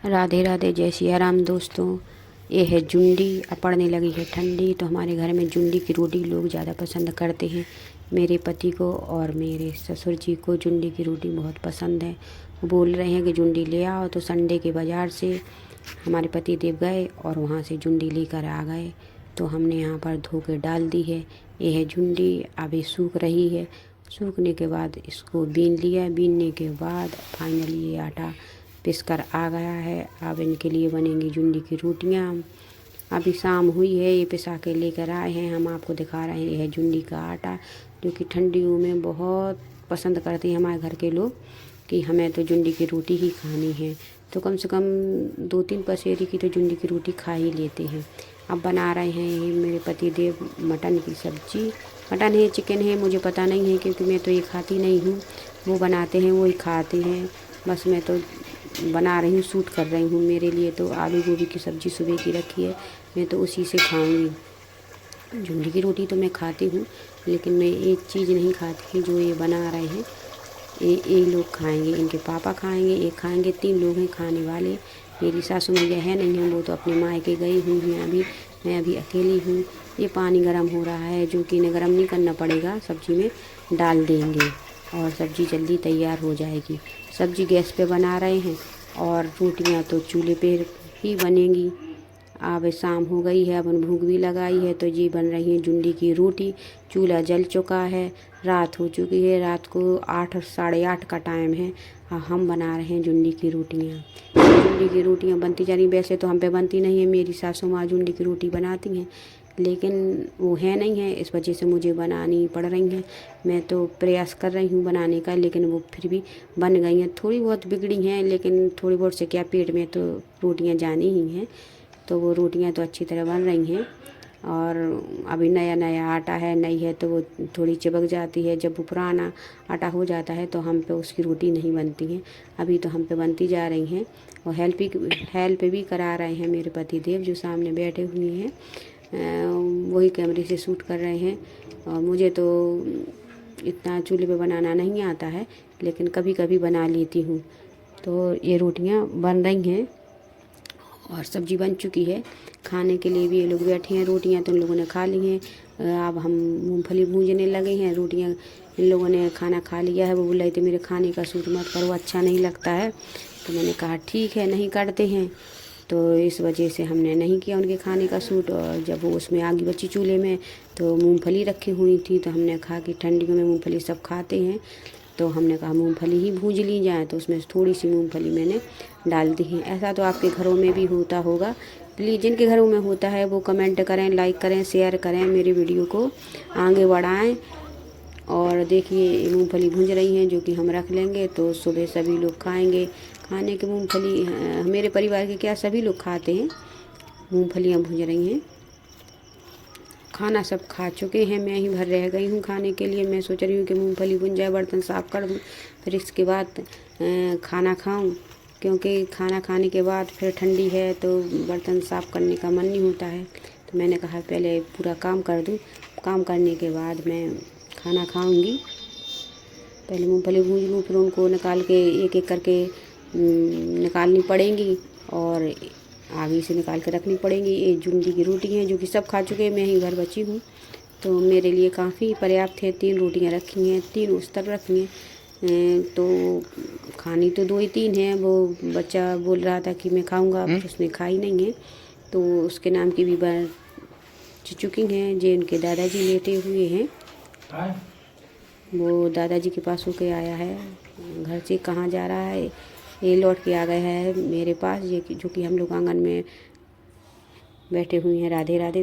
राधे राधे, जय सिया राम दोस्तों। ये है जुंडी। अब पड़ने लगी है ठंडी, तो हमारे घर में जुंडी की रोटी लोग ज़्यादा पसंद करते हैं। मेरे पति को और मेरे ससुर जी को जुंडी की रोटी बहुत पसंद है। वो बोल रहे हैं कि जुंडी ले आओ, तो संडे के बाज़ार से हमारे पति देव गए और वहाँ से जुंडी लेकर आ गए। तो हमने यहाँ पर धो के डाल दी है। ये है जुंडी, अभी सूख रही है। सूखने के बाद इसको बीन लिया। बीनने के बाद फाइनली ये आटा पिस कर आ गया है। अब इनके लिए बनेंगी जुंडी की रोटियां। अभी शाम हुई है, ये पिसा के लेकर आए हैं। हम आपको दिखा रहे हैं, ये है जुंडी का आटा, जो कि ठंडियों में बहुत पसंद करते हैं हमारे घर के लोग कि हमें तो जुंडी की रोटी ही खानी है। तो कम से कम 2-3 पसेरी की तो जुंडी की रोटी खा ही लेते हैं। अब बना रहे हैं ये मेरे पति देव मटन की सब्जी। मटन है, चिकन है, मुझे पता नहीं है, क्योंकि मैं तो ये खाती नहीं हूँ। वो बनाते हैं, वो ही खाते हैं। बस मैं तो बना रही हूँ, शूट कर रही हूँ। मेरे लिए तो आलू गोभी की सब्ज़ी सुबह की रखी है, मैं तो उसी से खाऊंगी। जुंडी की रोटी तो मैं खाती हूँ, लेकिन मैं एक चीज़ नहीं खाती जो ये बना रहे हैं। ये लोग खाएंगे, इनके पापा खाएंगे, ये खाएंगे, 3 लोग हैं खाने वाले। मेरी सासू मैया है नहीं है, वो तो अपने मायके गई हुई हैं अभी। मैं अभी अकेली हूँ। ये पानी गर्म हो रहा है, जो कि इन्हें गर्म नहीं करना पड़ेगा, सब्ज़ी में डाल देंगे और सब्ज़ी जल्दी तैयार हो जाएगी। सब्ज़ी गैस पे बना रहे हैं और रोटियां तो चूल्हे पे ही बनेंगी। अब शाम हो गई है, अपन भूख भी लगाई है, तो ये बन रही है जुंडी की रोटी। चूल्हा जल चुका है, रात हो चुकी है, रात को 8 साढ़े 8 का टाइम है। हम बना रहे हैं जुंडी की रोटियां। जुंडी की रोटियां बनती जा रही। वैसे तो हम पे बनती नहीं है, मेरी सासू माँ जुंडी की रोटी बनाती हैं, लेकिन वो है नहीं है, इस वजह से मुझे बनानी पड़ रही हैं। मैं तो प्रयास कर रही हूँ बनाने का, लेकिन वो फिर भी बन गई हैं। थोड़ी बहुत बिगड़ी हैं, लेकिन थोड़ी बहुत से क्या, पेट में तो रोटियां जानी ही हैं। तो वो रोटियां तो अच्छी तरह बन रही हैं। और अभी नया नया आटा है, नई है, तो वो थोड़ी चिपक जाती है। जब वो पुराना आटा हो जाता है तो हम पे उसकी रोटी नहीं बनती है। अभी तो हम पे बनती जा रही हैं। और हेल्प भी करा रहे हैं मेरे पति देव, जो सामने बैठे हुए हैं। वही कैमरे से शूट कर रहे हैं। और मुझे तो इतना चूल्हे पे बनाना नहीं आता है, लेकिन कभी कभी बना लेती हूँ। तो ये रोटियां बन रही हैं और सब्जी बन चुकी है। खाने के लिए भी ये लोग बैठे हैं। रोटियां तो उन लोगों ने खा ली हैं। अब हम मूंगफली भूनने लगे हैं। रोटियां इन लोगों ने खाना खा लिया है। वो बोल रहे थे मेरे खाने का शूट मत करो, अच्छा नहीं लगता है। तो मैंने कहा ठीक है, नहीं करते हैं। तो इस वजह से हमने नहीं किया उनके खाने का शूट। और जब वो उसमें आग बची चूल्हे में, तो मूंगफली रखी हुई थी, तो हमने कहा कि ठंडियों में मूंगफली सब खाते हैं, तो हमने कहा मूंगफली ही भूंज ली जाए। तो उसमें थोड़ी सी मूंगफली मैंने डाल दी है। ऐसा तो आपके घरों में भी होता होगा। प्लीज़ जिनके घरों में होता है वो कमेंट करें, लाइक करें, शेयर करें, मेरी वीडियो को आगे बढ़ाएं। और देखिए मूंगफली भूंज रही हैं, जो कि हम रख लेंगे, तो सुबह सभी लोग खाएंगे। खाने के मूंगफली मेरे परिवार के क्या सभी लोग खाते हैं। मूंगफलियाँ भूंज रही हैं। खाना सब खा चुके हैं, मैं ही भर रह गई हूँ खाने के लिए। मैं सोच रही हूँ कि मूंगफली भुन जाए, बर्तन साफ़ कर दूँ, फिर इसके बाद खाना खाऊँ, क्योंकि खाना खाने के बाद फिर ठंडी है तो बर्तन साफ़ करने का मन नहीं होता है। तो मैंने कहा पहले पूरा काम कर दूँ, काम करने के बाद मैं खाना खाऊँगी। पहले मूंगफली भून लूँ, फिर उनको निकाल के एक एक करके निकालनी पड़ेंगी और आगे से निकाल के रखनी पड़ेंगी। ये जुंडी की रोटी हैं, जो कि सब खा चुके हैं, मैं ही घर बची हूँ। तो मेरे लिए काफ़ी पर्याप्त है। 3 रोटियाँ रखी हैं, 3 उस तरफ रखी हैं। तो खानी तो 2 ही 3 हैं। वो बच्चा बोल रहा था कि मैं खाऊंगा, फिर उसने खाई नहीं है, तो उसके नाम की भी बन चुकी हैं। जो इनके दादाजी लेटे हुए हैं, वो दादाजी के पास होके आया है, घर से कहाँ जा रहा है, ये लौट के आ गया है मेरे पास। ये जो कि हम लोग आंगन में बैठे हुए हैं। राधे राधे।